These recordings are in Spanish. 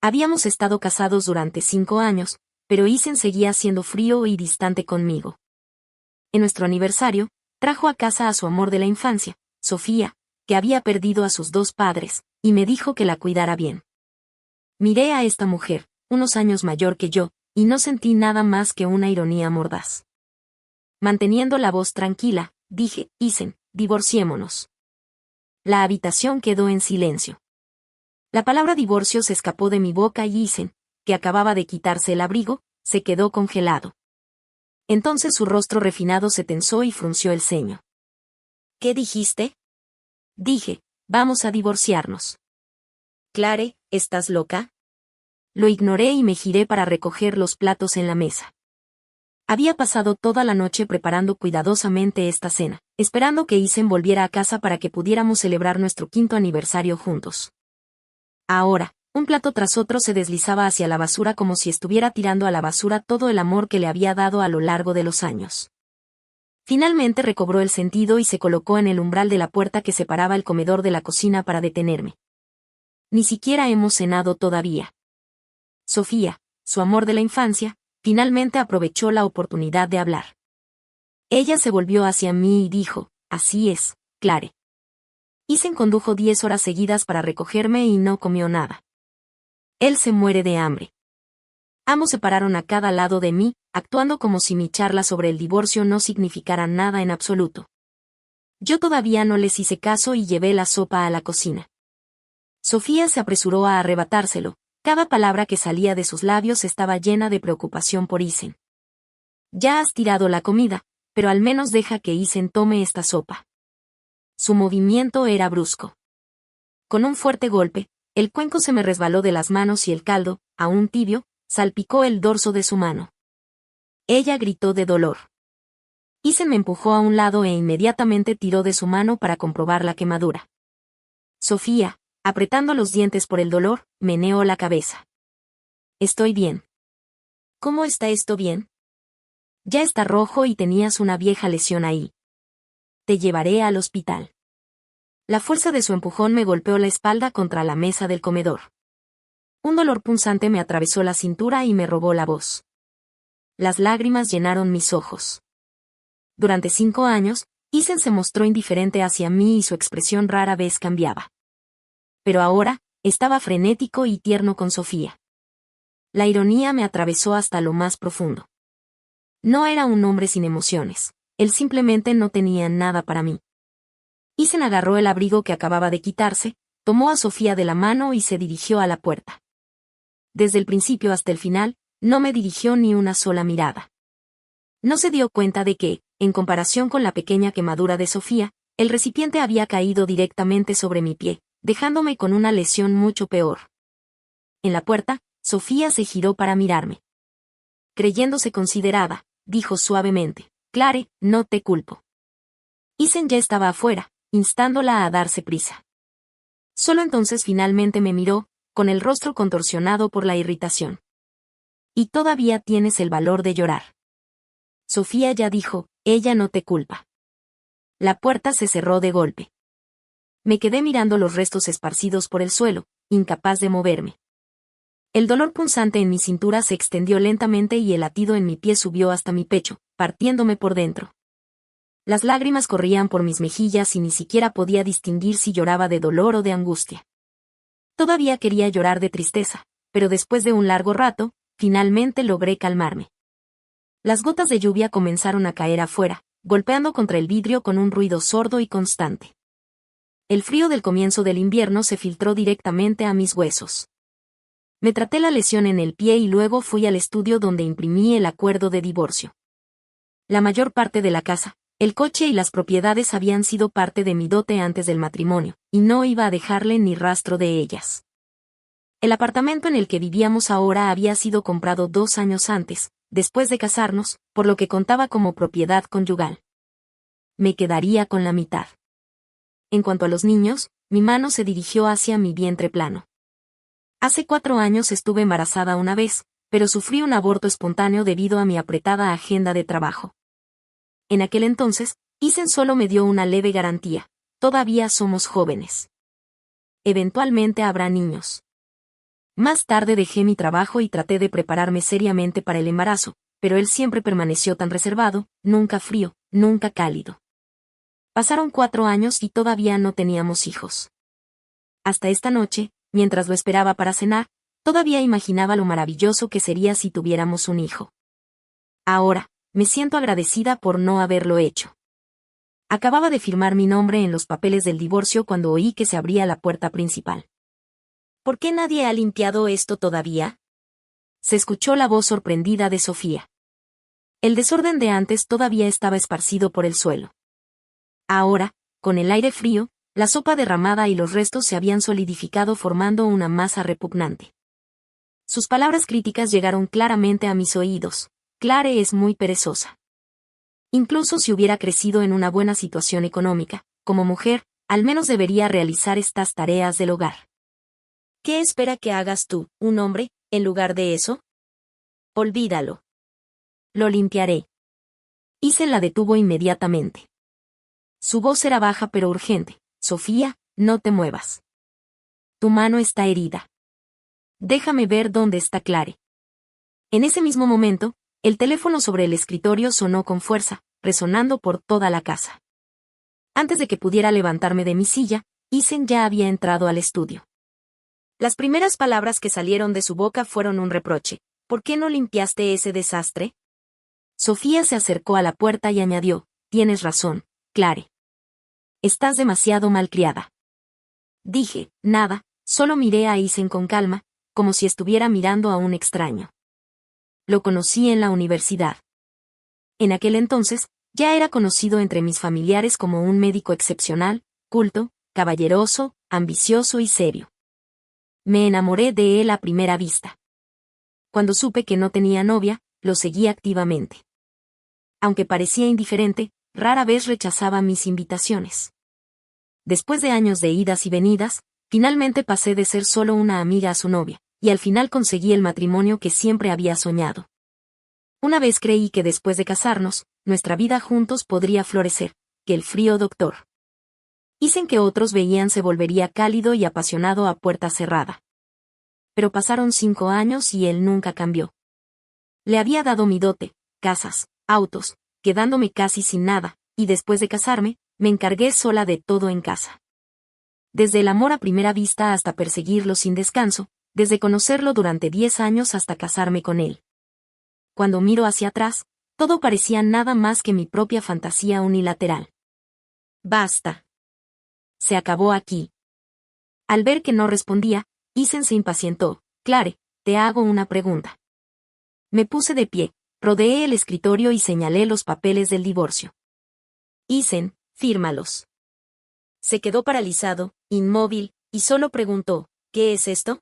Habíamos estado casados durante 5 años, pero Isen seguía siendo frío y distante conmigo. En nuestro aniversario, trajo a casa a su amor de la infancia, Sofía, que había perdido a sus 2 padres, y me dijo que la cuidara bien. Miré a esta mujer, unos años mayor que yo, y no sentí nada más que una ironía mordaz. Manteniendo la voz tranquila, dije, Isen, divorciémonos. La habitación quedó en silencio. La palabra divorcio se escapó de mi boca y Isen, que acababa de quitarse el abrigo, se quedó congelado. Entonces su rostro refinado se tensó y frunció el ceño. ¿Qué dijiste? Dije, vamos a divorciarnos. Clare, ¿estás loca? Lo ignoré y me giré para recoger los platos en la mesa. Había pasado toda la noche preparando cuidadosamente esta cena, esperando que Isen volviera a casa para que pudiéramos celebrar nuestro 5º aniversario juntos. Ahora, un plato tras otro se deslizaba hacia la basura como si estuviera tirando a la basura todo el amor que le había dado a lo largo de los años. Finalmente recobró el sentido y se colocó en el umbral de la puerta que separaba el comedor de la cocina para detenerme. Ni siquiera hemos cenado todavía. Sofía, su amor de la infancia, finalmente aprovechó la oportunidad de hablar. Ella se volvió hacia mí y dijo, así es, Clare. Isen condujo 10 horas seguidas para recogerme y no comió nada. Él se muere de hambre. Ambos se pararon a cada lado de mí, actuando como si mi charla sobre el divorcio no significara nada en absoluto. Yo todavía no les hice caso y llevé la sopa a la cocina. Sofía se apresuró a arrebatárselo. Cada palabra que salía de sus labios estaba llena de preocupación por Isen. Ya has tirado la comida, pero al menos deja que Isen tome esta sopa. Su movimiento era brusco. Con un fuerte golpe, el cuenco se me resbaló de las manos y el caldo, aún tibio, salpicó el dorso de su mano. Ella gritó de dolor. Isen me empujó a un lado e inmediatamente tiró de su mano para comprobar la quemadura. Sofía, apretando los dientes por el dolor, meneó la cabeza. Estoy bien. ¿Cómo está esto bien? Ya está rojo y tenías una vieja lesión ahí. Te llevaré al hospital. La fuerza de su empujón me golpeó la espalda contra la mesa del comedor. Un dolor punzante me atravesó la cintura y me robó la voz. Las lágrimas llenaron mis ojos. Durante 5 años, Isen se mostró indiferente hacia mí y su expresión rara vez cambiaba. Pero ahora, estaba frenético y tierno con Sofía. La ironía me atravesó hasta lo más profundo. No era un hombre sin emociones, él simplemente no tenía nada para mí. Isen agarró el abrigo que acababa de quitarse, tomó a Sofía de la mano y se dirigió a la puerta. Desde el principio hasta el final, no me dirigió ni una sola mirada. No se dio cuenta de que, en comparación con la pequeña quemadura de Sofía, el recipiente había caído directamente sobre mi pie, dejándome con una lesión mucho peor. En la puerta, Sofía se giró para mirarme. Creyéndose considerada, dijo suavemente, Clare, no te culpo. Isen ya estaba afuera, instándola a darse prisa. Solo entonces finalmente me miró, con el rostro contorsionado por la irritación. Y todavía tienes el valor de llorar. Sofía ya dijo, ella no te culpa. La puerta se cerró de golpe. Me quedé mirando los restos esparcidos por el suelo, incapaz de moverme. El dolor punzante en mi cintura se extendió lentamente y el latido en mi pie subió hasta mi pecho, partiéndome por dentro. Las lágrimas corrían por mis mejillas y ni siquiera podía distinguir si lloraba de dolor o de angustia. Todavía quería llorar de tristeza, pero después de un largo rato, finalmente logré calmarme. Las gotas de lluvia comenzaron a caer afuera, golpeando contra el vidrio con un ruido sordo y constante. El frío del comienzo del invierno se filtró directamente a mis huesos. Me traté la lesión en el pie y luego fui al estudio donde imprimí el acuerdo de divorcio. La mayor parte de la casa, el coche y las propiedades habían sido parte de mi dote antes del matrimonio, y no iba a dejarle ni rastro de ellas. El apartamento en el que vivíamos ahora había sido comprado 2 años antes, después de casarnos, por lo que contaba como propiedad conyugal. Me quedaría con la mitad. En cuanto a los niños, mi mano se dirigió hacia mi vientre plano. Hace 4 años estuve embarazada una vez, pero sufrí un aborto espontáneo debido a mi apretada agenda de trabajo. En aquel entonces, Isen solo me dio una leve garantía: todavía somos jóvenes. Eventualmente habrá niños. Más tarde dejé mi trabajo y traté de prepararme seriamente para el embarazo, pero él siempre permaneció tan reservado, nunca frío, nunca cálido. Pasaron 4 años y todavía no teníamos hijos. Hasta esta noche, mientras lo esperaba para cenar, todavía imaginaba lo maravilloso que sería si tuviéramos un hijo. Ahora, me siento agradecida por no haberlo hecho. Acababa de firmar mi nombre en los papeles del divorcio cuando oí que se abría la puerta principal. ¿Por qué nadie ha limpiado esto todavía? Se escuchó la voz sorprendida de Sofía. El desorden de antes todavía estaba esparcido por el suelo. Ahora, con el aire frío, la sopa derramada y los restos se habían solidificado formando una masa repugnante. Sus palabras críticas llegaron claramente a mis oídos. Clare es muy perezosa. Incluso si hubiera crecido en una buena situación económica, como mujer, al menos debería realizar estas tareas del hogar. ¿Qué espera que hagas tú, un hombre, en lugar de eso? Olvídalo. Lo limpiaré. Isen la detuvo inmediatamente. Su voz era baja pero urgente. Sofía, no te muevas. Tu mano está herida. Déjame ver dónde está Clare. En ese mismo momento, el teléfono sobre el escritorio sonó con fuerza, resonando por toda la casa. Antes de que pudiera levantarme de mi silla, Isen ya había entrado al estudio. Las primeras palabras que salieron de su boca fueron un reproche. ¿Por qué no limpiaste ese desastre? Sofía se acercó a la puerta y añadió, tienes razón, Clare. Estás demasiado malcriada. Dije, nada, solo miré a Isen con calma, como si estuviera mirando a un extraño. Lo conocí en la universidad. En aquel entonces, ya era conocido entre mis familiares como un médico excepcional, culto, caballeroso, ambicioso y serio. Me enamoré de él a primera vista. Cuando supe que no tenía novia, lo seguí activamente. Aunque parecía indiferente, rara vez rechazaba mis invitaciones. Después de años de idas y venidas, finalmente pasé de ser solo una amiga a su novia, y al final conseguí el matrimonio que siempre había soñado. Una vez creí que después de casarnos, nuestra vida juntos podría florecer, que el frío doctor. Dicen que otros veían se volvería cálido y apasionado a puerta cerrada. Pero pasaron 5 años y él nunca cambió. Le había dado mi dote, casas, autos, quedándome casi sin nada, y después de casarme, me encargué sola de todo en casa. Desde el amor a primera vista hasta perseguirlo sin descanso, desde conocerlo durante 10 años hasta casarme con él. Cuando miro hacia atrás, todo parecía nada más que mi propia fantasía unilateral. Basta. Se acabó aquí. Al ver que no respondía, Isen se impacientó. Clare, te hago una pregunta. Me puse de pie, rodeé el escritorio y señalé los papeles del divorcio. Isen, fírmalos. Se quedó paralizado, inmóvil, y solo preguntó, ¿qué es esto?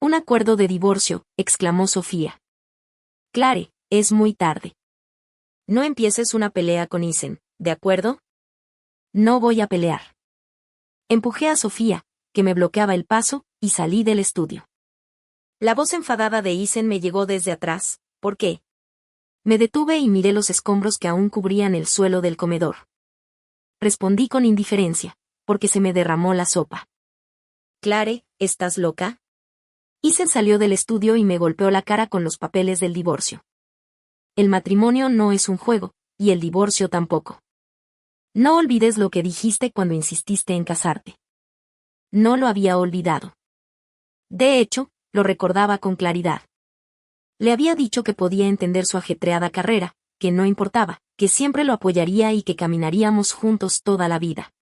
Un acuerdo de divorcio, exclamó Sofía. Clare, es muy tarde. No empieces una pelea con Isen, ¿de acuerdo? No voy a pelear. Empujé a Sofía, que me bloqueaba el paso, y salí del estudio. La voz enfadada de Isen me llegó desde atrás. ¿Por qué? Me detuve y miré los escombros que aún cubrían el suelo del comedor. Respondí con indiferencia, porque se me derramó la sopa. Clare, ¿estás loca? Isen salió del estudio y me golpeó la cara con los papeles del divorcio. El matrimonio no es un juego, y el divorcio tampoco. No olvides lo que dijiste cuando insististe en casarte. No lo había olvidado. De hecho, lo recordaba con claridad. Le había dicho que podía entender su ajetreada carrera, que no importaba, que siempre lo apoyaría y que caminaríamos juntos toda la vida.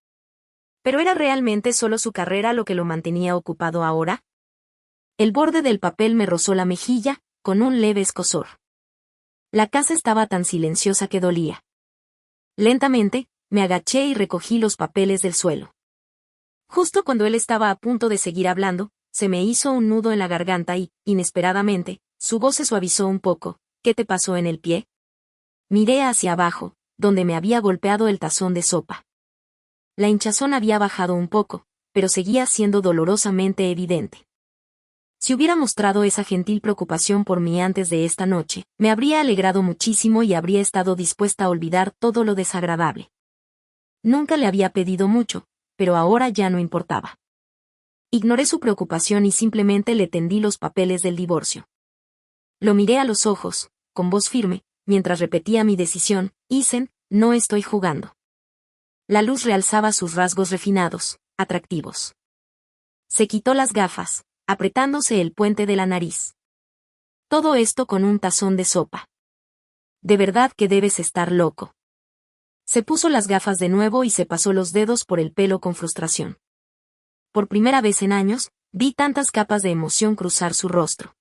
¿Pero era realmente solo su carrera lo que lo mantenía ocupado ahora? El borde del papel me rozó la mejilla, con un leve escozor. La casa estaba tan silenciosa que dolía. Lentamente, me agaché y recogí los papeles del suelo. Justo cuando él estaba a punto de seguir hablando, se me hizo un nudo en la garganta y, inesperadamente, su voz se suavizó un poco. ¿Qué te pasó en el pie? Miré hacia abajo, donde me había golpeado el tazón de sopa. La hinchazón había bajado un poco, pero seguía siendo dolorosamente evidente. Si hubiera mostrado esa gentil preocupación por mí antes de esta noche, me habría alegrado muchísimo y habría estado dispuesta a olvidar todo lo desagradable. Nunca le había pedido mucho, pero ahora ya no importaba. Ignoré su preocupación y simplemente le tendí los papeles del divorcio. Lo miré a los ojos, con voz firme, mientras repetía mi decisión: Isen, no estoy jugando. La luz realzaba sus rasgos refinados, atractivos. Se quitó las gafas, apretándose el puente de la nariz. Todo esto con un tazón de sopa. De verdad que debes estar loco. Se puso las gafas de nuevo y se pasó los dedos por el pelo con frustración. Por primera vez en años, vi tantas capas de emoción cruzar su rostro.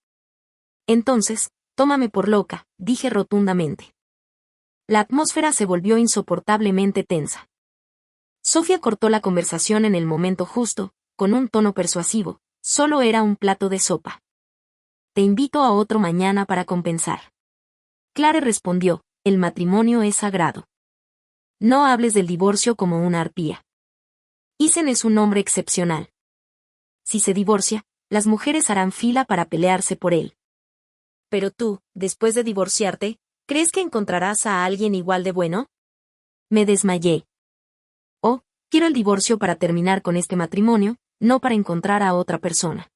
Entonces, tómame por loca, dije rotundamente. La atmósfera se volvió insoportablemente tensa. Sofía cortó la conversación en el momento justo, con un tono persuasivo: solo era un plato de sopa. Te invito a otro mañana para compensar. Clare respondió: el matrimonio es sagrado. No hables del divorcio como una arpía. Isen es un hombre excepcional. Si se divorcia, las mujeres harán fila para pelearse por él. Pero tú, después de divorciarte, ¿crees que encontrarás a alguien igual de bueno? Me desmayé. Oh, quiero el divorcio para terminar con este matrimonio, no para encontrar a otra persona.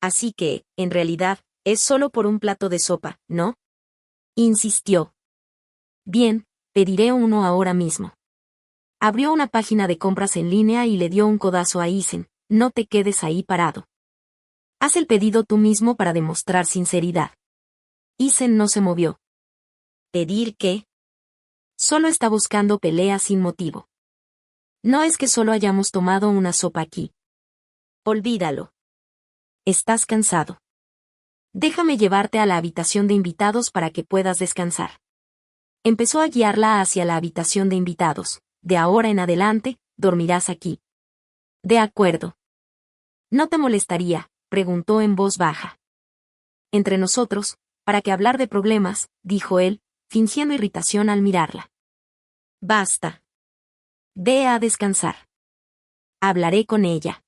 Así que, en realidad, es solo por un plato de sopa, ¿no? Insistió. Bien, pediré uno ahora mismo. Abrió una página de compras en línea y le dio un codazo a Isen: no te quedes ahí parado. Haz el pedido tú mismo para demostrar sinceridad. Isen no se movió. ¿Pedir qué? Solo está buscando pelea sin motivo. No es que solo hayamos tomado una sopa aquí. Olvídalo. Estás cansado. Déjame llevarte a la habitación de invitados para que puedas descansar. Empezó a guiarla hacia la habitación de invitados. De ahora en adelante, dormirás aquí. De acuerdo. ¿No te molestaría?, preguntó en voz baja. Entre nosotros, ¿para qué hablar de problemas?, dijo él, fingiendo irritación al mirarla. Basta. Ve a descansar. Hablaré con ella.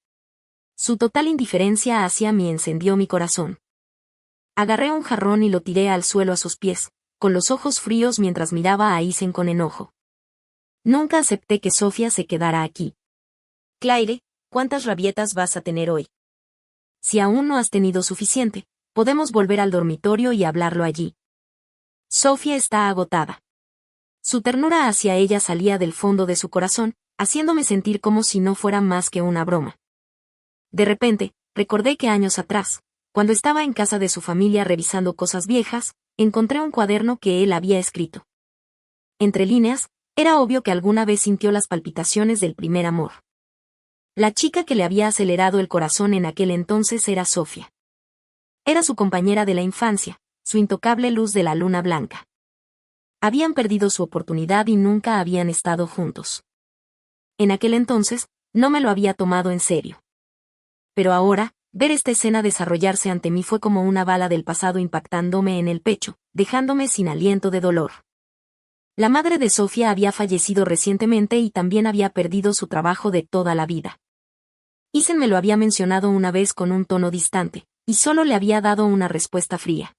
Su total indiferencia hacia mí encendió mi corazón. Agarré un jarrón y lo tiré al suelo a sus pies, con los ojos fríos mientras miraba a Isen con enojo. Nunca acepté que Sofía se quedara aquí. Claire, ¿cuántas rabietas vas a tener hoy? Si aún no has tenido suficiente, podemos volver al dormitorio y hablarlo allí. Sofía está agotada. Su ternura hacia ella salía del fondo de su corazón, haciéndome sentir como si no fuera más que una broma. De repente, recordé que años atrás, cuando estaba en casa de su familia revisando cosas viejas, encontré un cuaderno que él había escrito. Entre líneas, era obvio que alguna vez sintió las palpitaciones del primer amor. La chica que le había acelerado el corazón en aquel entonces era Sofía. Era su compañera de la infancia, su intocable luz de la luna blanca. Habían perdido su oportunidad y nunca habían estado juntos. En aquel entonces, no me lo había tomado en serio. Pero ahora, ver esta escena desarrollarse ante mí fue como una bala del pasado impactándome en el pecho, dejándome sin aliento de dolor. La madre de Sofía había fallecido recientemente y también había perdido su trabajo de toda la vida. Isen me lo había mencionado una vez con un tono distante, y solo le había dado una respuesta fría.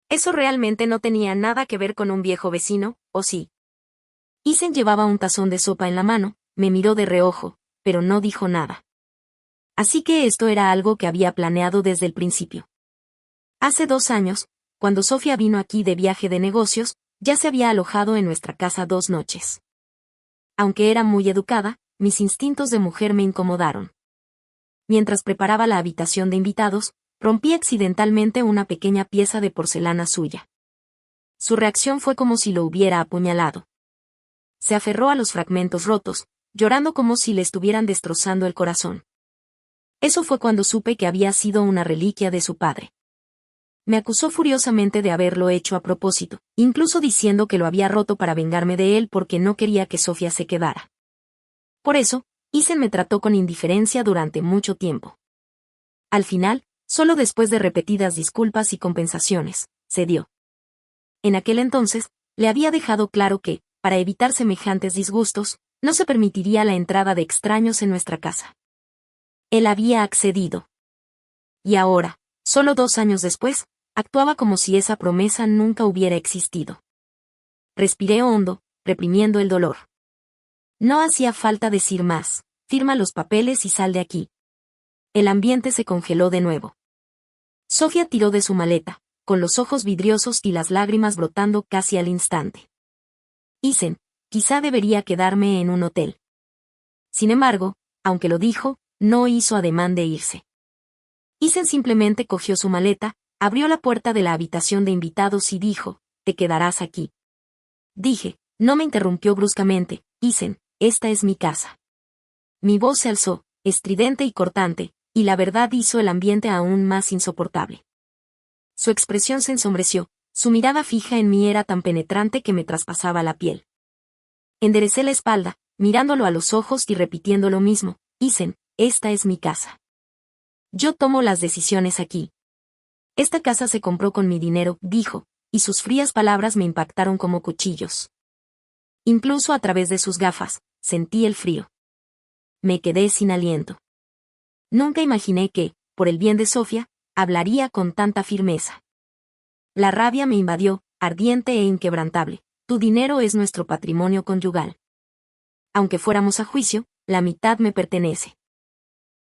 Eso realmente no tenía nada que ver con un viejo vecino, ¿o sí? Isen llevaba un tazón de sopa en la mano, me miró de reojo, pero no dijo nada. Así que esto era algo que había planeado desde el principio. Hace 2 años, cuando Sofía vino aquí de viaje de negocios, ya se había alojado en nuestra casa 2 noches. Aunque era muy educada, mis instintos de mujer me incomodaron. Mientras preparaba la habitación de invitados, rompí accidentalmente una pequeña pieza de porcelana suya. Su reacción fue como si lo hubiera apuñalado. Se aferró a los fragmentos rotos, llorando como si le estuvieran destrozando el corazón. Eso fue cuando supe que había sido una reliquia de su padre. Me acusó furiosamente de haberlo hecho a propósito, incluso diciendo que lo había roto para vengarme de él porque no quería que Sofía se quedara. Por eso, Isen me trató con indiferencia durante mucho tiempo. Al final, solo después de repetidas disculpas y compensaciones, cedió. En aquel entonces, le había dejado claro que, para evitar semejantes disgustos, no se permitiría la entrada de extraños en nuestra casa. Él había accedido. Y ahora, solo 2 años después, actuaba como si esa promesa nunca hubiera existido. Respiré hondo, reprimiendo el dolor. No hacía falta decir más: firma los papeles y sal de aquí. el ambiente se congeló de nuevo. Sofía tiró de su maleta, con los ojos vidriosos y las lágrimas brotando casi al instante. Isen, quizá debería quedarme en un hotel. Sin embargo, aunque lo dijo, no hizo ademán de irse. Isen simplemente cogió su maleta, abrió la puerta de la habitación de invitados y dijo, «Te quedarás aquí». Dije, no me interrumpió bruscamente, «Isen, esta es mi casa». Mi voz se alzó, estridente y cortante, y la verdad hizo el ambiente aún más insoportable. Su expresión se ensombreció, su mirada fija en mí era tan penetrante que me traspasaba la piel. Enderecé la espalda, mirándolo a los ojos y repitiendo lo mismo, «Isen, esta es mi casa. Yo tomo las decisiones aquí. Esta casa se compró con mi dinero», dijo, y sus frías palabras me impactaron como cuchillos. Incluso a través de sus gafas, sentí el frío. Me quedé sin aliento. Nunca imaginé que, por el bien de Sofía, hablaría con tanta firmeza. La rabia me invadió, ardiente e inquebrantable. «Tu dinero es nuestro patrimonio conyugal. Aunque fuéramos a juicio, la mitad me pertenece.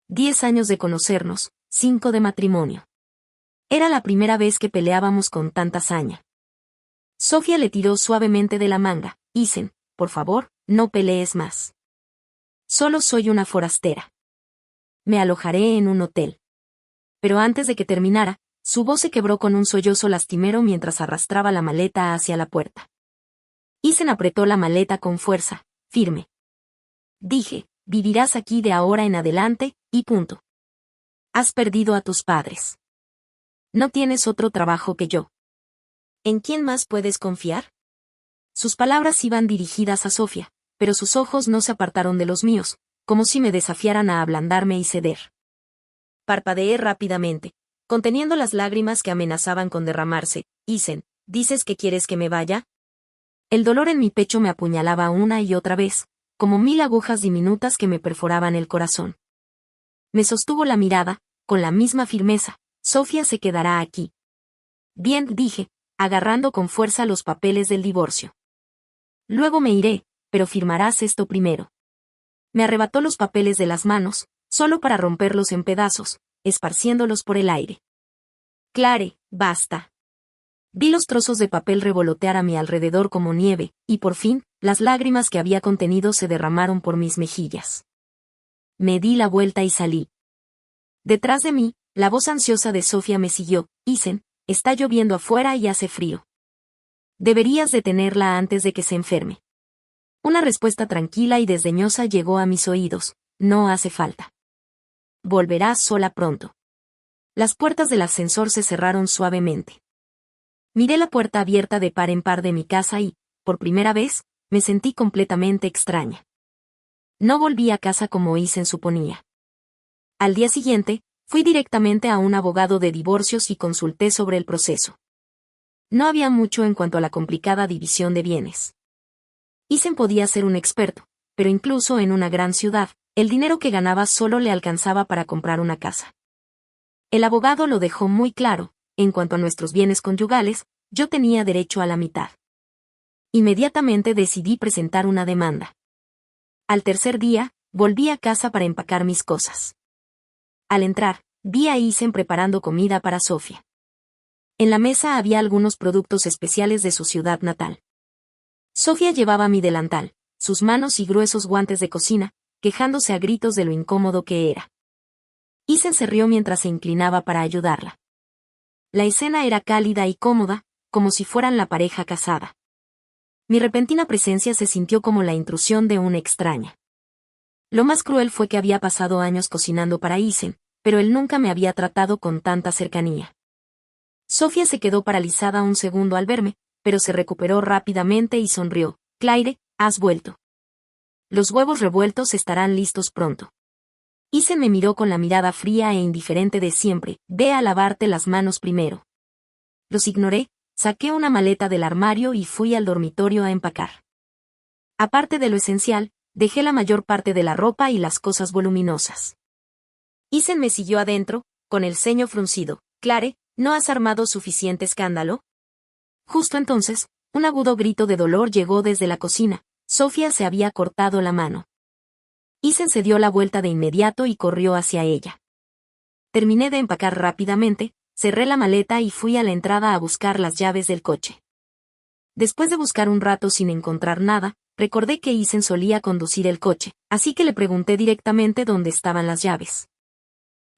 10 años de conocernos, 5 de matrimonio. Era la primera vez que peleábamos con tanta saña». Sofía le tiró suavemente de la manga. «Isen, por favor, no pelees más. Solo soy una forastera. Me alojaré en un hotel». Pero antes de que terminara, su voz se quebró con un sollozo lastimero mientras arrastraba la maleta hacia la puerta. Isen apretó la maleta con fuerza, firme. Dije, «Vivirás aquí de ahora en adelante, y punto. Has perdido a tus padres. No tienes otro trabajo que yo. ¿En quién más puedes confiar?». Sus palabras iban dirigidas a Sofía, pero sus ojos no se apartaron de los míos, como si me desafiaran a ablandarme y ceder. Parpadeé rápidamente, conteniendo las lágrimas que amenazaban con derramarse. «Isen, ¿dices que quieres que me vaya?». El dolor en mi pecho me apuñalaba una y otra vez, como 1000 agujas diminutas que me perforaban el corazón. Me sostuvo la mirada, con la misma firmeza. «Sofía se quedará aquí». «Bien», dije, agarrando con fuerza los papeles del divorcio. «Luego me iré, pero firmarás esto primero». Me arrebató los papeles de las manos, solo para romperlos en pedazos, esparciéndolos por el aire. «Clare, basta». Vi los trozos de papel revolotear a mi alrededor como nieve, y por fin, las lágrimas que había contenido se derramaron por mis mejillas. Me di la vuelta y salí. Detrás de mí, la voz ansiosa de Sofía me siguió. «Isen, está lloviendo afuera y hace frío. Deberías detenerla antes de que se enferme». Una respuesta tranquila y desdeñosa llegó a mis oídos. «No hace falta. Volverás sola pronto». Las puertas del ascensor se cerraron suavemente. Miré la puerta abierta de par en par de mi casa y, por primera vez, me sentí completamente extraña. No volví a casa como Isen suponía. Al día siguiente, fui directamente a un abogado de divorcios y consulté sobre el proceso. No había mucho en cuanto a la complicada división de bienes. Isen podía ser un experto, pero incluso en una gran ciudad, el dinero que ganaba solo le alcanzaba para comprar una casa. El abogado lo dejó muy claro: en cuanto a nuestros bienes conyugales, yo tenía derecho a la mitad. Inmediatamente decidí presentar una demanda. Al tercer día, volví a casa para empacar mis cosas. Al entrar, vi a Isen preparando comida para Sofía. En la mesa había algunos productos especiales de su ciudad natal. Sofía llevaba mi delantal, sus manos y gruesos guantes de cocina, quejándose a gritos de lo incómodo que era. Isen se rió mientras se inclinaba para ayudarla. La escena era cálida y cómoda, como si fueran la pareja casada. Mi repentina presencia se sintió como la intrusión de una extraña. Lo más cruel fue que había pasado años cocinando para Isen, pero él nunca me había tratado con tanta cercanía. Sofía se quedó paralizada un segundo al verme, pero se recuperó rápidamente y sonrió. «Claire, has vuelto. Los huevos revueltos estarán listos pronto». Isen me miró con la mirada fría e indiferente de siempre. «Ve a lavarte las manos primero». Los ignoré, saqué una maleta del armario y fui al dormitorio a empacar. Aparte de lo esencial, dejé la mayor parte de la ropa y las cosas voluminosas. Isen me siguió adentro, con el ceño fruncido. «Clare, ¿no has armado suficiente escándalo?». Justo entonces, un agudo grito de dolor llegó desde la cocina. Sofía se había cortado la mano. Isen se dio la vuelta de inmediato y corrió hacia ella. Terminé de empacar rápidamente, cerré la maleta y fui a la entrada a buscar las llaves del coche. Después de buscar un rato sin encontrar nada, recordé que Isen solía conducir el coche, así que le pregunté directamente dónde estaban las llaves.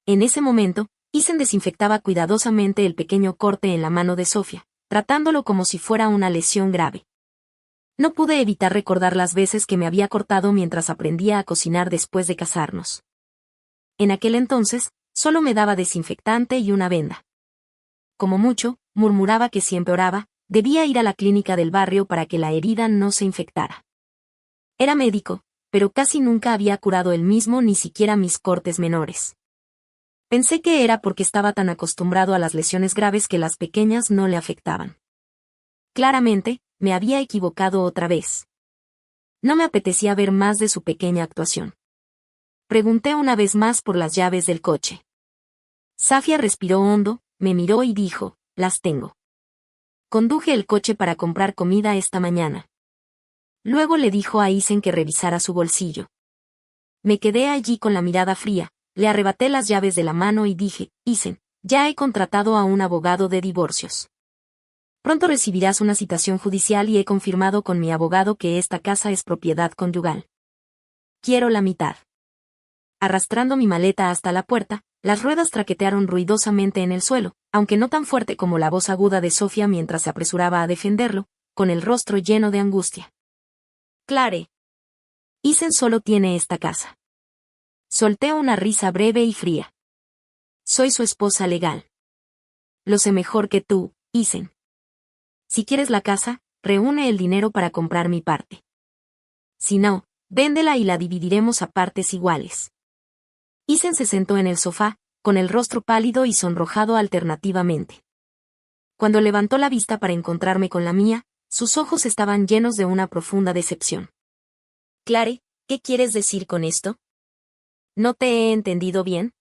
En ese momento, Isen desinfectaba cuidadosamente el pequeño corte en la mano de Sofía, tratándolo como si fuera una lesión grave. No pude evitar recordar las veces que me había cortado mientras aprendía a cocinar después de casarnos. En aquel entonces, solo me daba desinfectante y una venda. Como mucho, murmuraba que si empeoraba, debía ir a la clínica del barrio para que la herida no se infectara. Era médico, pero casi nunca había curado él mismo ni siquiera mis cortes menores. Pensé que era porque estaba tan acostumbrado a las lesiones graves que las pequeñas no le afectaban. Claramente, me había equivocado otra vez. No me apetecía ver más de su pequeña actuación. Pregunté una vez más por las llaves del coche. Safia respiró hondo, me miró y dijo, las tengo. Conduje el coche para comprar comida esta mañana. Luego le dijo a Isen que revisara su bolsillo. Me quedé allí con la mirada fría, le arrebaté las llaves de la mano y dije, Isen, ya he contratado a un abogado de divorcios. Pronto recibirás una citación judicial y he confirmado con mi abogado que esta casa es propiedad conyugal. Quiero la mitad. Arrastrando mi maleta hasta la puerta, las ruedas traquetearon ruidosamente en el suelo, aunque no tan fuerte como la voz aguda de Sofía mientras se apresuraba a defenderlo, con el rostro lleno de angustia. Clare. Isen solo tiene esta casa. Solté una risa breve y fría. Soy su esposa legal. Lo sé mejor que tú, Isen. Si quieres la casa, reúne el dinero para comprar mi parte. Si no, véndela y la dividiremos a partes iguales. Isen se sentó en el sofá, con el rostro pálido y sonrojado alternativamente. Cuando levantó la vista para encontrarme con la mía, sus ojos estaban llenos de una profunda decepción. Clare, ¿qué quieres decir con esto? ¿No te he entendido bien?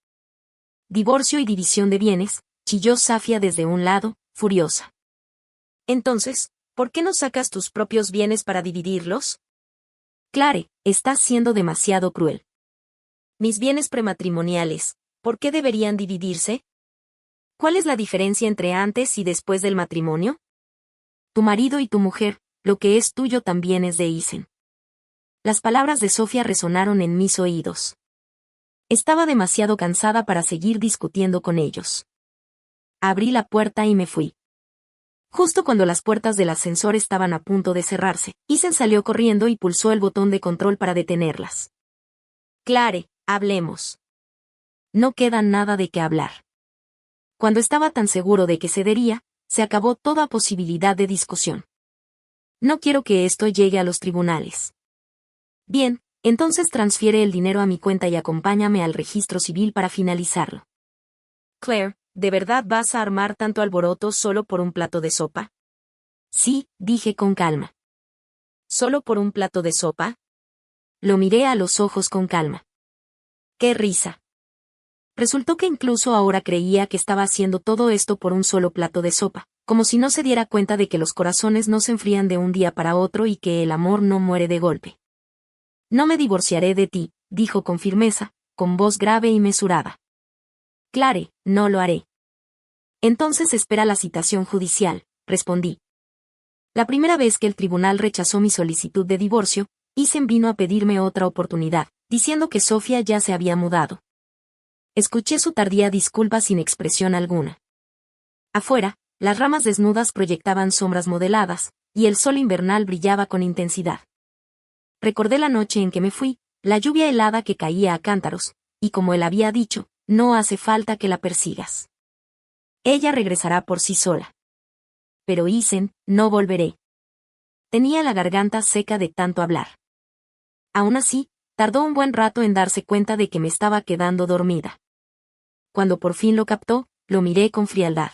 Divorcio y división de bienes, chilló Safia desde un lado, furiosa. Entonces, ¿por qué no sacas tus propios bienes para dividirlos? Clare, estás siendo demasiado cruel. Mis bienes prematrimoniales, ¿por qué deberían dividirse? ¿Cuál es la diferencia entre antes y después del matrimonio? Tu marido y tu mujer, lo que es tuyo también es de Isen. Las palabras de Sofía resonaron en mis oídos. Estaba demasiado cansada para seguir discutiendo con ellos. Abrí la puerta y me fui. Justo cuando las puertas del ascensor estaban a punto de cerrarse, Isen salió corriendo y pulsó el botón de control para detenerlas. Clare, hablemos. No queda nada de qué hablar. Cuando estaba tan seguro de que cedería, se acabó toda posibilidad de discusión. No quiero que esto llegue a los tribunales. Bien, entonces transfiere el dinero a mi cuenta y acompáñame al registro civil para finalizarlo. Claire, ¿de verdad vas a armar tanto alboroto solo por un plato de sopa? Sí, dije con calma. ¿Solo por un plato de sopa? Lo miré a los ojos con calma. ¡Qué risa! Resultó que incluso ahora creía que estaba haciendo todo esto por un solo plato de sopa, como si no se diera cuenta de que los corazones no se enfrían de un día para otro y que el amor no muere de golpe. No me divorciaré de ti, dijo con firmeza, con voz grave y mesurada. Clare, no lo haré. Entonces espera la citación judicial, respondí. La primera vez que el tribunal rechazó mi solicitud de divorcio, Isen vino a pedirme otra oportunidad, diciendo que Sofía ya se había mudado. Escuché su tardía disculpa sin expresión alguna. Afuera, las ramas desnudas proyectaban sombras modeladas, y el sol invernal brillaba con intensidad. Recordé la noche en que me fui, la lluvia helada que caía a cántaros, y como él había dicho, no hace falta que la persigas. Ella regresará por sí sola. Pero Isen, no volveré. Tenía la garganta seca de tanto hablar. Aún así, tardó un buen rato en darse cuenta de que me estaba quedando dormida. Cuando por fin lo captó, lo miré con frialdad.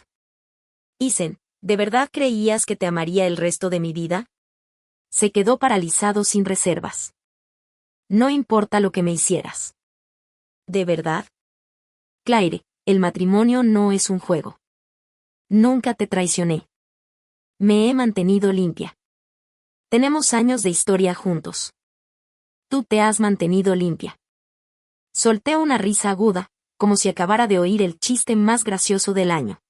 Isen, ¿de verdad creías que te amaría el resto de mi vida? Se quedó paralizado sin reservas. No importa lo que me hicieras. ¿De verdad? Claire, el matrimonio no es un juego. Nunca te traicioné. Me he mantenido limpia. Tenemos años de historia juntos. Tú te has mantenido limpia. Solté una risa aguda, como si acabara de oír el chiste más gracioso del año.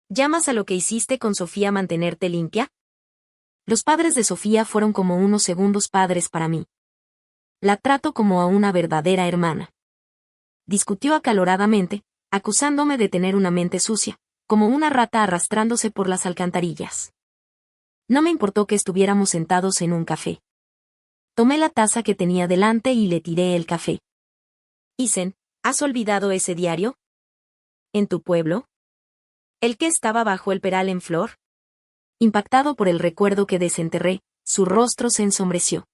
¿Llamas a lo que hiciste con Sofía mantenerte limpia? Los padres de Sofía fueron como unos segundos padres para mí. La trato como a una verdadera hermana. Discutió acaloradamente, acusándome de tener una mente sucia, como una rata arrastrándose por las alcantarillas. No me importó que estuviéramos sentados en un café. Tomé la taza que tenía delante y le tiré el café. Isen, ¿has olvidado ese diario? ¿En tu pueblo? ¿El que estaba bajo el peral en flor? Impactado por el recuerdo que desenterré, su rostro se ensombreció.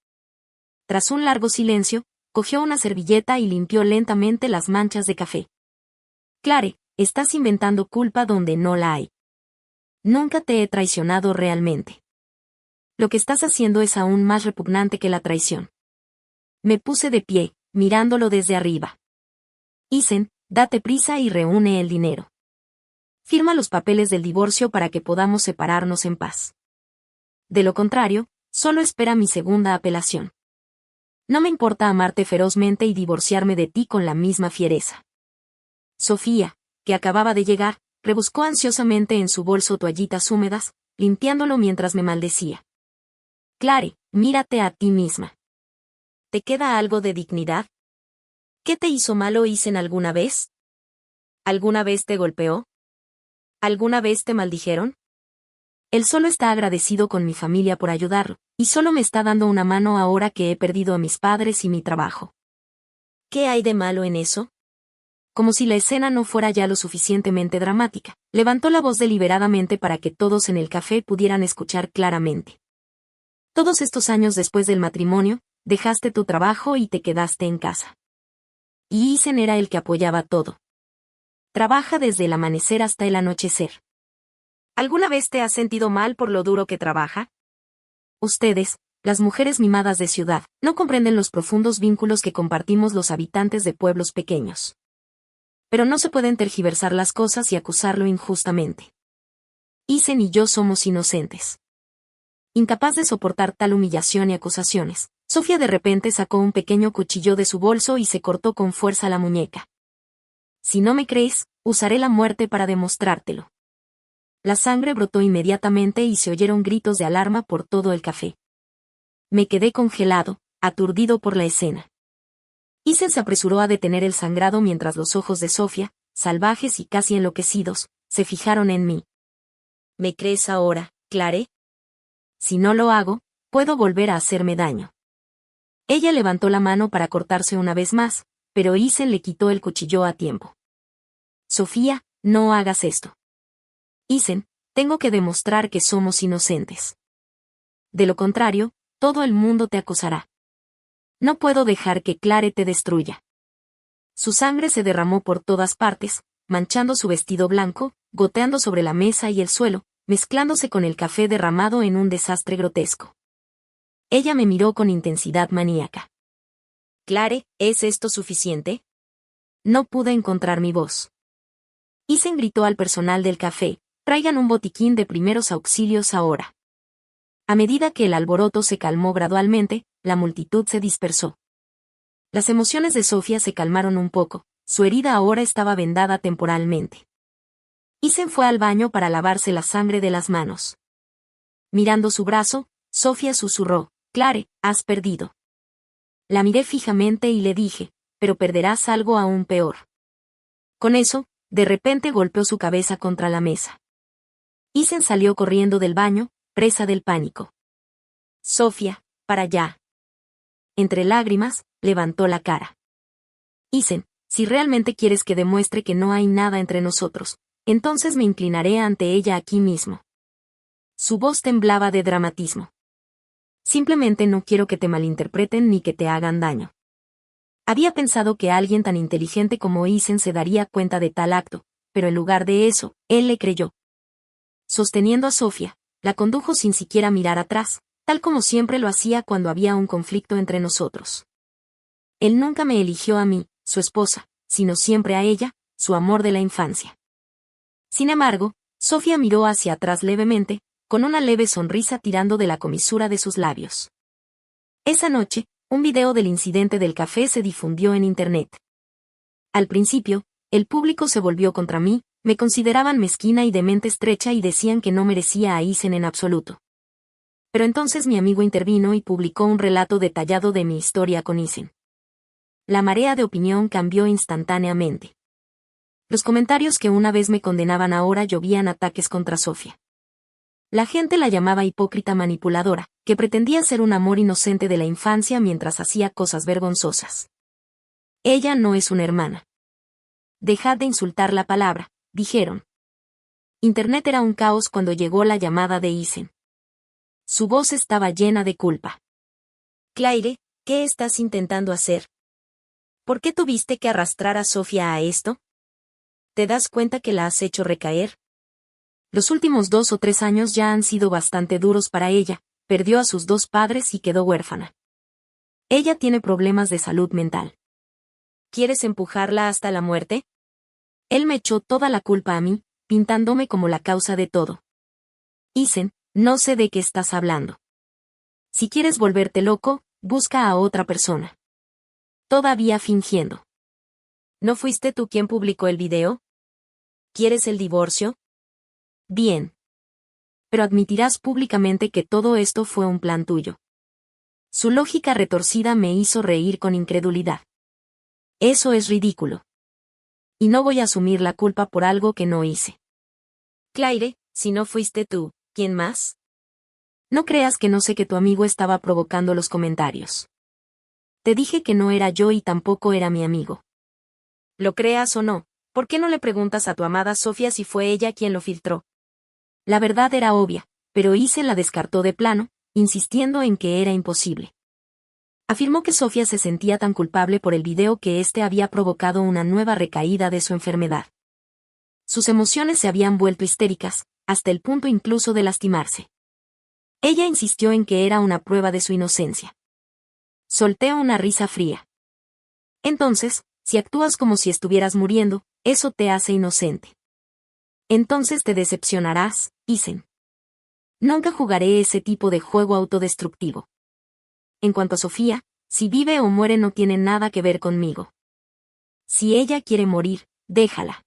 Tras un largo silencio, cogió una servilleta y limpió lentamente las manchas de café. Clare, estás inventando culpa donde no la hay. Nunca te he traicionado realmente. Lo que estás haciendo es aún más repugnante que la traición. Me puse de pie, mirándolo desde arriba. Isen, date prisa y reúne el dinero. Firma los papeles del divorcio para que podamos separarnos en paz. De lo contrario, solo espera mi segunda apelación. No me importa amarte ferozmente y divorciarme de ti con la misma fiereza. Sofía, que acababa de llegar, rebuscó ansiosamente en su bolso toallitas húmedas, limpiándolo mientras me maldecía. Clare, mírate a ti misma. ¿Te queda algo de dignidad? ¿Qué te hizo malo Isen alguna vez? ¿Alguna vez te golpeó? ¿Alguna vez te maldijeron? Él solo está agradecido con mi familia por ayudarlo, y solo me está dando una mano ahora que he perdido a mis padres y mi trabajo. ¿Qué hay de malo en eso? Como si la escena no fuera ya lo suficientemente dramática, levantó la voz deliberadamente para que todos en el café pudieran escuchar claramente. Todos estos años después del matrimonio, dejaste tu trabajo y te quedaste en casa. Y Isen era el que apoyaba todo. Trabaja desde el amanecer hasta el anochecer. ¿Alguna vez te has sentido mal por lo duro que trabaja? Ustedes, las mujeres mimadas de ciudad, no comprenden los profundos vínculos que compartimos los habitantes de pueblos pequeños. Pero no se pueden tergiversar las cosas y acusarlo injustamente. Isen y yo somos inocentes. Incapaz de soportar tal humillación y acusaciones, Sofía de repente sacó un pequeño cuchillo de su bolso y se cortó con fuerza la muñeca. Si no me crees, usaré la muerte para demostrártelo. La sangre brotó inmediatamente y se oyeron gritos de alarma por todo el café. Me quedé congelado, aturdido por la escena. Isen se apresuró a detener el sangrado mientras los ojos de Sofía, salvajes y casi enloquecidos, se fijaron en mí. ¿Me crees ahora, Clare? Si no lo hago, puedo volver a hacerme daño. Ella levantó la mano para cortarse una vez más, pero Isen le quitó el cuchillo a tiempo. Sofía, no hagas esto. Isen, tengo que demostrar que somos inocentes. De lo contrario, todo el mundo te acusará. No puedo dejar que Clare te destruya. Su sangre se derramó por todas partes, manchando su vestido blanco, goteando sobre la mesa y el suelo, mezclándose con el café derramado en un desastre grotesco. Ella me miró con intensidad maníaca. Clare, ¿es esto suficiente? No pude encontrar mi voz. Isen gritó al personal del café, traigan un botiquín de primeros auxilios ahora. A medida que el alboroto se calmó gradualmente, la multitud se dispersó. Las emociones de Sofía se calmaron un poco, su herida ahora estaba vendada temporalmente. Isen fue al baño para lavarse la sangre de las manos. Mirando su brazo, Sofía susurró, Clare, has perdido. La miré fijamente y le dije, pero perderás algo aún peor. Con eso, de repente golpeó su cabeza contra la mesa. Isen salió corriendo del baño, presa del pánico. Sofía, para allá. Entre lágrimas, levantó la cara. Isen, si realmente quieres que demuestre que no hay nada entre nosotros, entonces me inclinaré ante ella aquí mismo. Su voz temblaba de dramatismo. Simplemente no quiero que te malinterpreten ni que te hagan daño. Había pensado que alguien tan inteligente como Isen se daría cuenta de tal acto, pero en lugar de eso, él le creyó. Sosteniendo a Sofía, la condujo sin siquiera mirar atrás, tal como siempre lo hacía cuando había un conflicto entre nosotros. Él nunca me eligió a mí, su esposa, sino siempre a ella, su amor de la infancia. Sin embargo, Sofía miró hacia atrás levemente, con una leve sonrisa tirando de la comisura de sus labios. Esa noche, un video del incidente del café se difundió en internet. Al principio, El público se volvió contra mí, me consideraban mezquina y de mente estrecha y decían que no merecía a Isen en absoluto. Pero entonces mi amigo intervino y publicó un relato detallado de mi historia con Isen. La marea de opinión cambió instantáneamente. Los comentarios que una vez me condenaban ahora llovían ataques contra Sofía. La gente la llamaba hipócrita manipuladora, que pretendía ser un amor inocente de la infancia mientras hacía cosas vergonzosas. Ella no es una hermana. Dejad de insultar la palabra, dijeron. Internet era un caos cuando llegó la llamada de Isen. Su voz estaba llena de culpa. Claire, ¿qué estás intentando hacer? ¿Por qué tuviste que arrastrar a Sofía a esto? ¿Te das cuenta que la has hecho recaer? Los últimos 2 o 3 años ya han sido bastante duros para ella, perdió a sus 2 padres y quedó huérfana. Ella tiene problemas de salud mental. ¿Quieres empujarla hasta la muerte? Él me echó toda la culpa a mí, pintándome como la causa de todo. Isen, no sé de qué estás hablando. Si quieres volverte loco, busca a otra persona. Todavía fingiendo. ¿No fuiste tú quien publicó el video? ¿Quieres el divorcio? Bien. Pero admitirás públicamente que todo esto fue un plan tuyo. Su lógica retorcida me hizo reír con incredulidad. Eso es ridículo. Y no voy a asumir la culpa por algo que no hice. Claire, si no fuiste tú, ¿quién más? No creas que no sé que tu amigo estaba provocando los comentarios. Te dije que no era yo y tampoco era mi amigo. Lo creas o no, ¿por qué no le preguntas a tu amada Sofía si fue ella quien lo filtró? La verdad era obvia, pero Isen la descartó de plano, insistiendo en que era imposible. Afirmó que Sofía se sentía tan culpable por el video que éste había provocado una nueva recaída de su enfermedad. Sus emociones se habían vuelto histéricas, hasta el punto incluso de lastimarse. Ella insistió en que era una prueba de su inocencia. Solté una risa fría. Entonces, si actúas como si estuvieras muriendo, eso te hace inocente. Entonces te decepcionarás, Isen. Nunca jugaré ese tipo de juego autodestructivo. En cuanto a Sofía, si vive o muere no tiene nada que ver conmigo. Si ella quiere morir, déjala.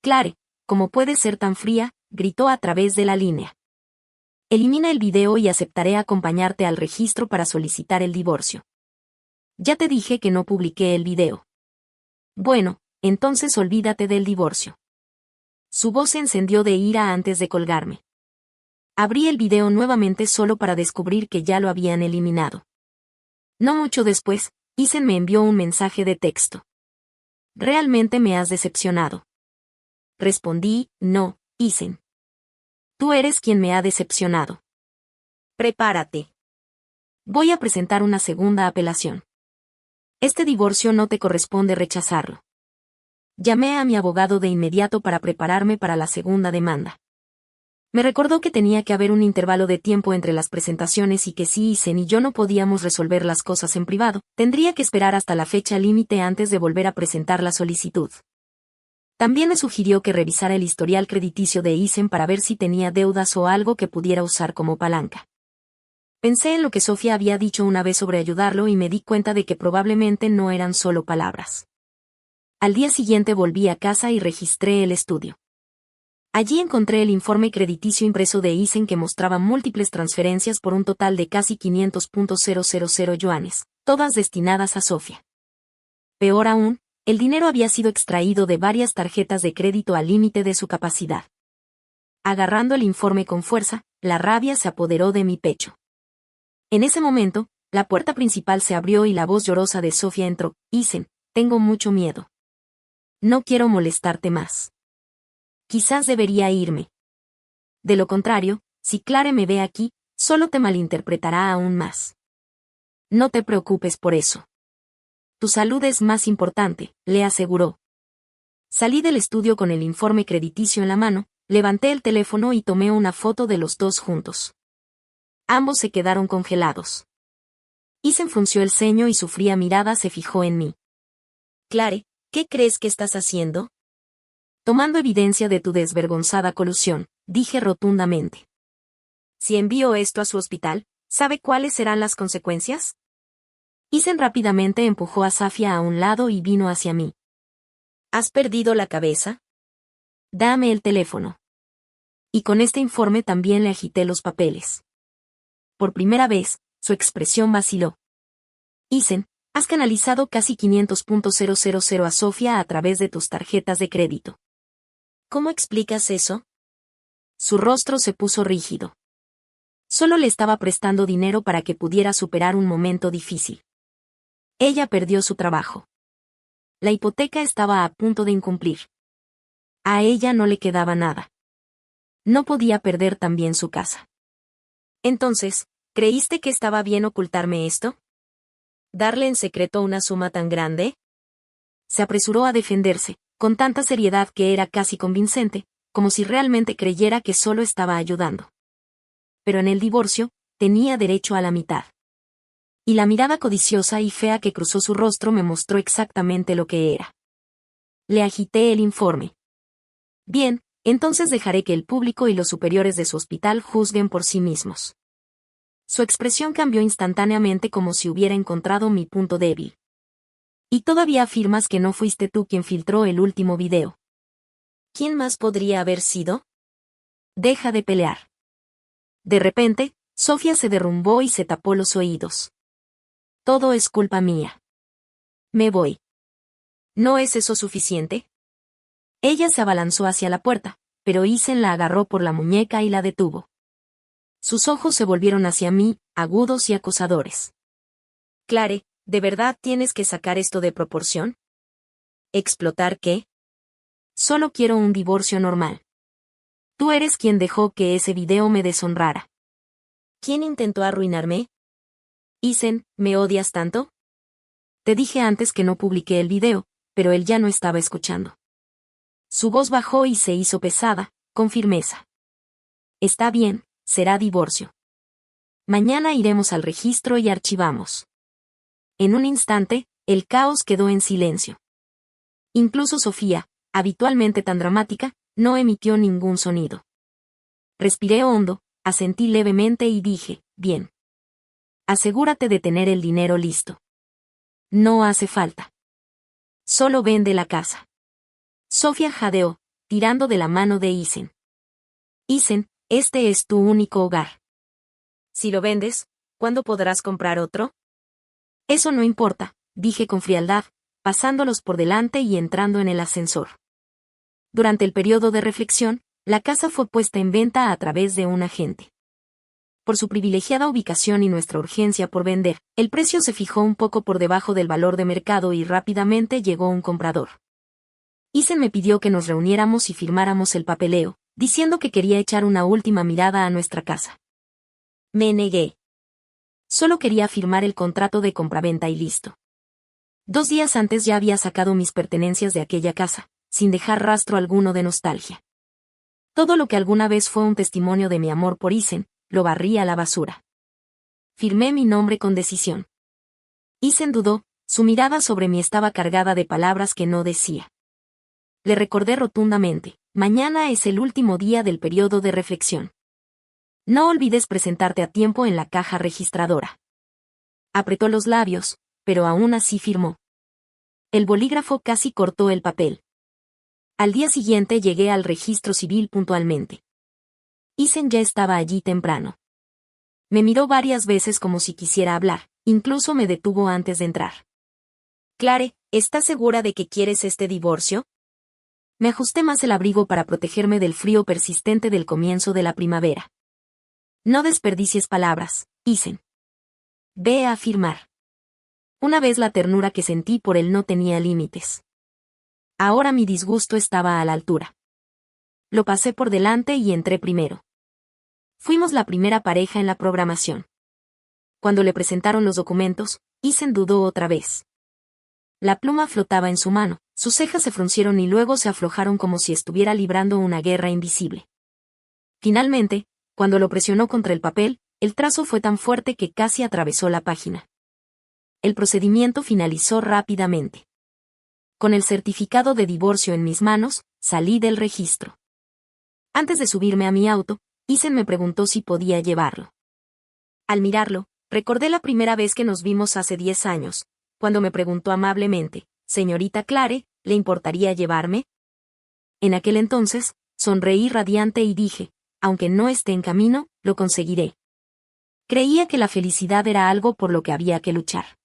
Claire, ¿cómo puedes ser tan fría?, gritó a través de la línea. Elimina el video y aceptaré acompañarte al registro para solicitar el divorcio. Ya te dije que no publiqué el video. Bueno, entonces olvídate del divorcio. Su voz se encendió de ira antes de colgarme. Abrí el video nuevamente solo para descubrir que ya lo habían eliminado. No mucho después, Isen me envió un mensaje de texto. Realmente me has decepcionado. Respondí, no, Isen. Tú eres quien me ha decepcionado. Prepárate. Voy a presentar una segunda apelación. Este divorcio no te corresponde rechazarlo. Llamé a mi abogado de inmediato para prepararme para la segunda demanda. Me recordó que tenía que haber un intervalo de tiempo entre las presentaciones y que si Isen y yo no podíamos resolver las cosas en privado, tendría que esperar hasta la fecha límite antes de volver a presentar la solicitud. También me sugirió que revisara el historial crediticio de Isen para ver si tenía deudas o algo que pudiera usar como palanca. Pensé en lo que Sofía había dicho una vez sobre ayudarlo y me di cuenta de que probablemente no eran solo palabras. Al día siguiente volví a casa y registré el estudio. Allí encontré el informe crediticio impreso de Isen que mostraba múltiples transferencias por un total de casi 500.000 yuanes, todas destinadas a Sofía. Peor aún, el dinero había sido extraído de varias tarjetas de crédito al límite de su capacidad. Agarrando el informe con fuerza, la rabia se apoderó de mi pecho. En ese momento, la puerta principal se abrió y la voz llorosa de Sofía entró. Isen, tengo mucho miedo. No quiero molestarte más. Quizás debería irme. De lo contrario, si Claire me ve aquí, solo te malinterpretará aún más. No te preocupes por eso. Tu salud es más importante, le aseguró. Salí del estudio con el informe crediticio en la mano, levanté el teléfono y tomé una foto de los dos juntos. Ambos se quedaron congelados. Isen frunció el ceño y su fría mirada se fijó en mí. Claire, ¿qué crees que estás haciendo? Tomando evidencia de tu desvergonzada colusión, dije rotundamente. Si envío esto a su hospital, ¿sabe cuáles serán las consecuencias? Isen rápidamente empujó a Safia a un lado y vino hacia mí. ¿Has perdido la cabeza? Dame el teléfono. Y con este informe también le agité los papeles. Por primera vez, su expresión vaciló. Isen, has canalizado casi 500.000 a Sofía a través de tus tarjetas de crédito. ¿Cómo explicas eso? Su rostro se puso rígido. Solo le estaba prestando dinero para que pudiera superar un momento difícil. Ella perdió su trabajo. La hipoteca estaba a punto de incumplir. A ella no le quedaba nada. No podía perder también su casa. Entonces, ¿creíste que estaba bien ocultarme esto? ¿Darle en secreto una suma tan grande? Se apresuró a defenderse, con tanta seriedad que era casi convincente, como si realmente creyera que solo estaba ayudando. Pero en el divorcio, tenía derecho a la mitad. Y la mirada codiciosa y fea que cruzó su rostro me mostró exactamente lo que era. Le agité el informe. Bien, entonces dejaré que el público y los superiores de su hospital juzguen por sí mismos. Su expresión cambió instantáneamente como si hubiera encontrado mi punto débil. ¿Y todavía afirmas que no fuiste tú quien filtró el último video? ¿Quién más podría haber sido? Deja de pelear. De repente, Sofía se derrumbó y se tapó los oídos. Todo es culpa mía. Me voy. ¿No es eso suficiente? Ella se abalanzó hacia la puerta, pero Isen la agarró por la muñeca y la detuvo. Sus ojos se volvieron hacia mí, agudos y acosadores. Clare, ¿de verdad tienes que sacar esto de proporción? ¿Explotar qué? Solo quiero un divorcio normal. Tú eres quien dejó que ese video me deshonrara. ¿Quién intentó arruinarme? Isen, ¿me odias tanto? Te dije antes que no publiqué el video, pero él ya no estaba escuchando. Su voz bajó y se hizo pesada, con firmeza. Está bien, será divorcio. Mañana iremos al registro y archivamos. En un instante, el caos quedó en silencio. Incluso Sofía, habitualmente tan dramática, no emitió ningún sonido. Respiré hondo, asentí levemente y dije, bien. Asegúrate de tener el dinero listo. No hace falta. Solo vende la casa. Sofía jadeó, tirando de la mano de Isen. Isen, este es tu único hogar. Si lo vendes, ¿cuándo podrás comprar otro? Eso no importa, dije con frialdad, pasándolos por delante y entrando en el ascensor. Durante el periodo de reflexión, la casa fue puesta en venta a través de un agente. Por su privilegiada ubicación y nuestra urgencia por vender, el precio se fijó un poco por debajo del valor de mercado y rápidamente llegó un comprador. Isen me pidió que nos reuniéramos y firmáramos el papeleo, diciendo que quería echar una última mirada a nuestra casa. Me negué. Solo quería firmar el contrato de compraventa y listo. 2 días antes ya había sacado mis pertenencias de aquella casa, sin dejar rastro alguno de nostalgia. Todo lo que alguna vez fue un testimonio de mi amor por Isen, lo barrí a la basura. Firmé mi nombre con decisión. Isen dudó, su mirada sobre mí estaba cargada de palabras que no decía. Le recordé rotundamente, mañana es el último día del periodo de reflexión. No olvides presentarte a tiempo en la caja registradora. Apretó los labios, pero aún así firmó. El bolígrafo casi cortó el papel. Al día siguiente llegué al registro civil puntualmente. Isen ya estaba allí temprano. Me miró varias veces como si quisiera hablar, incluso me detuvo antes de entrar. Clare, ¿estás segura de que quieres este divorcio? Me ajusté más el abrigo para protegerme del frío persistente del comienzo de la primavera. No desperdicies palabras, Isen. Ve a firmar. Una vez la ternura que sentí por él no tenía límites. Ahora mi disgusto estaba a la altura. Lo pasé por delante y entré primero. Fuimos la primera pareja en la programación. Cuando le presentaron los documentos, Isen dudó otra vez. La pluma flotaba en su mano, sus cejas se fruncieron y luego se aflojaron como si estuviera librando una guerra invisible. Finalmente, cuando lo presionó contra el papel, el trazo fue tan fuerte que casi atravesó la página. El procedimiento finalizó rápidamente. Con el certificado de divorcio en mis manos, salí del registro. Antes de subirme a mi auto, Isen me preguntó si podía llevarlo. Al mirarlo, recordé la primera vez que nos vimos hace 10 años, cuando me preguntó amablemente, «Señorita Clare, ¿le importaría llevarme? En aquel entonces, sonreí radiante y dije, aunque no esté en camino, lo conseguiré. Creía que la felicidad era algo por lo que había que luchar.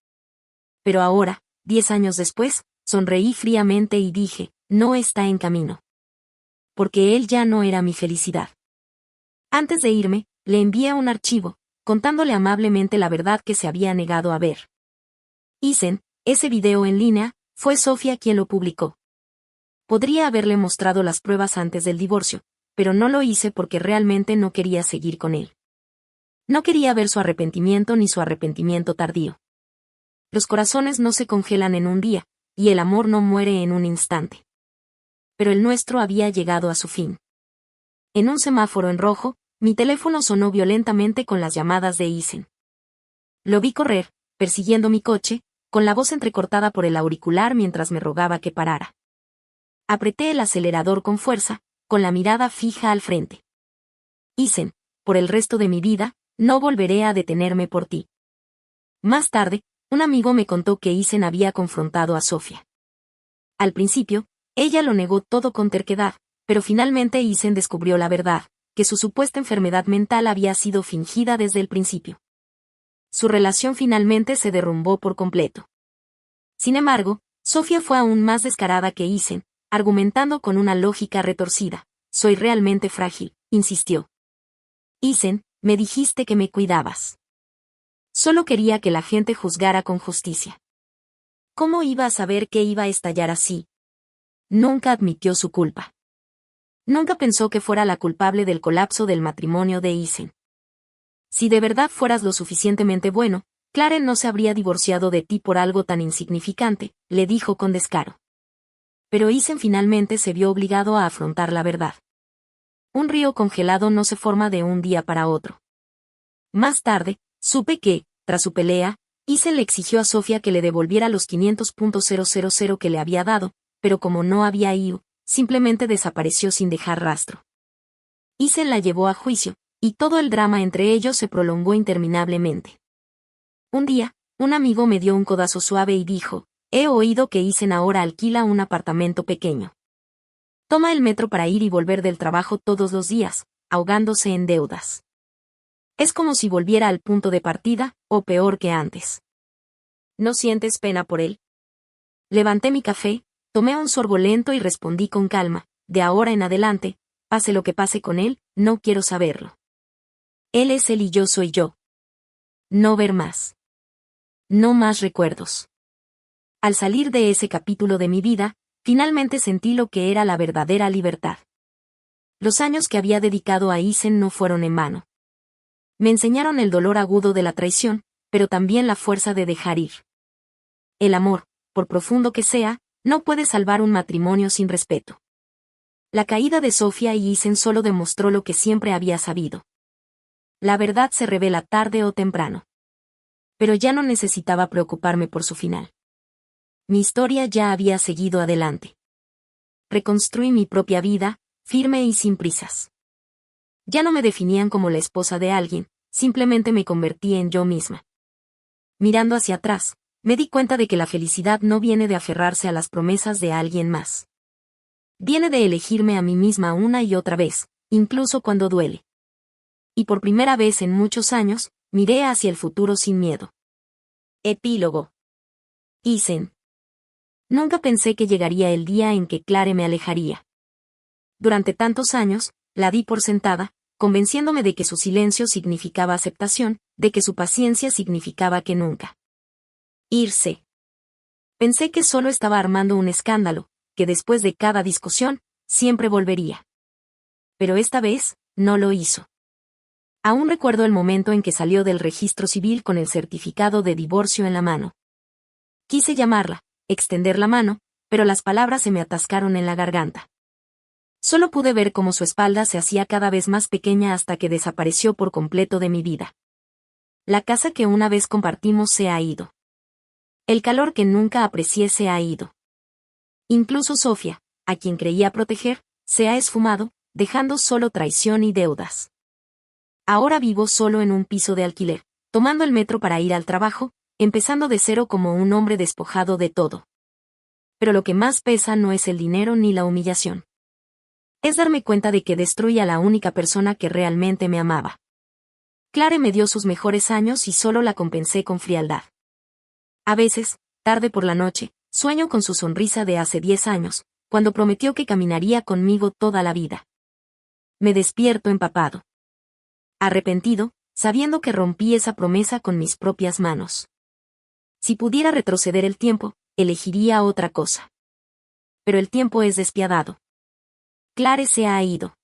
Pero ahora, 10 años después, sonreí fríamente y dije, no está en camino. Porque él ya no era mi felicidad. Antes de irme, le envié un archivo, contándole amablemente la verdad que se había negado a ver. Isen, ese video en línea, fue Sofía quien lo publicó. Podría haberle mostrado las pruebas antes del divorcio, pero no lo hice porque realmente no quería seguir con él. No quería ver su arrepentimiento ni su arrepentimiento tardío. Los corazones no se congelan en un día, y el amor no muere en un instante. Pero el nuestro había llegado a su fin. En un semáforo en rojo, mi teléfono sonó violentamente con las llamadas de Isen. Lo vi correr, persiguiendo mi coche, con la voz entrecortada por el auricular mientras me rogaba que parara. Apreté el acelerador con fuerza, con la mirada fija al frente. Isen, por el resto de mi vida, no volveré a detenerme por ti. Más tarde, un amigo me contó que Isen había confrontado a Sofía. Al principio, ella lo negó todo con terquedad, pero finalmente Isen descubrió la verdad, que su supuesta enfermedad mental había sido fingida desde el principio. Su relación finalmente se derrumbó por completo. Sin embargo, Sofía fue aún más descarada que Isen, argumentando con una lógica retorcida. Soy realmente frágil, insistió. Isen, me dijiste que me cuidabas. Solo quería que la gente juzgara con justicia. ¿Cómo iba a saber que iba a estallar así? Nunca admitió su culpa. Nunca pensó que fuera la culpable del colapso del matrimonio de Isen. Si de verdad fueras lo suficientemente bueno, Claren no se habría divorciado de ti por algo tan insignificante, le dijo con descaro. Pero Isen finalmente se vio obligado a afrontar la verdad. Un río congelado no se forma de un día para otro. Más tarde, supe que, tras su pelea, Isen le exigió a Sofía que le devolviera los 500.000 que le había dado, pero como no había ido, simplemente desapareció sin dejar rastro. Isen la llevó a juicio, y todo el drama entre ellos se prolongó interminablemente. Un día, un amigo me dio un codazo suave y dijo, he oído que Isen ahora alquila un apartamento pequeño. Toma el metro para ir y volver del trabajo todos los días, ahogándose en deudas. Es como si volviera al punto de partida, o peor que antes. ¿No sientes pena por él? Levanté mi café, tomé un sorbo lento y respondí con calma, de ahora en adelante, pase lo que pase con él, no quiero saberlo. Él es él y yo soy yo. No ver más. No más recuerdos. Al salir de ese capítulo de mi vida, finalmente sentí lo que era la verdadera libertad. Los años que había dedicado a Isen no fueron en vano. Me enseñaron el dolor agudo de la traición, pero también la fuerza de dejar ir. El amor, por profundo que sea, no puede salvar un matrimonio sin respeto. La caída de Sofía y Isen solo demostró lo que siempre había sabido. La verdad se revela tarde o temprano. Pero ya no necesitaba preocuparme por su final. Mi historia ya había seguido adelante. Reconstruí mi propia vida, firme y sin prisas. Ya no me definían como la esposa de alguien, simplemente me convertí en yo misma. Mirando hacia atrás, me di cuenta de que la felicidad no viene de aferrarse a las promesas de alguien más. Viene de elegirme a mí misma una y otra vez, incluso cuando duele. Y por primera vez en muchos años, miré hacia el futuro sin miedo. Epílogo. Isen. Nunca pensé que llegaría el día en que Clare me alejaría. Durante tantos años, la di por sentada, convenciéndome de que su silencio significaba aceptación, de que su paciencia significaba que nunca. Irse. Pensé que solo estaba armando un escándalo, que después de cada discusión, siempre volvería. Pero esta vez, no lo hizo. Aún recuerdo el momento en que salió del registro civil con el certificado de divorcio en la mano. Quise llamarla, extender la mano, pero las palabras se me atascaron en la garganta. Solo pude ver cómo su espalda se hacía cada vez más pequeña hasta que desapareció por completo de mi vida. La casa que una vez compartimos se ha ido. El calor que nunca aprecié se ha ido. Incluso Sofía, a quien creía proteger, se ha esfumado, dejando solo traición y deudas. Ahora vivo solo en un piso de alquiler, tomando el metro para ir al trabajo, empezando de cero como un hombre despojado de todo. pero lo que más pesa no es el dinero ni la humillación. Es darme cuenta de que destruí a la única persona que realmente me amaba. Clare me dio sus mejores años y solo la compensé con frialdad. A veces, tarde por la noche, sueño con su sonrisa de hace 10 años, cuando prometió que caminaría conmigo toda la vida. Me despierto empapado. Arrepentido, sabiendo que rompí esa promesa con mis propias manos. Si pudiera retroceder el tiempo, elegiría otra cosa. Pero el tiempo es despiadado. Clare se ha ido.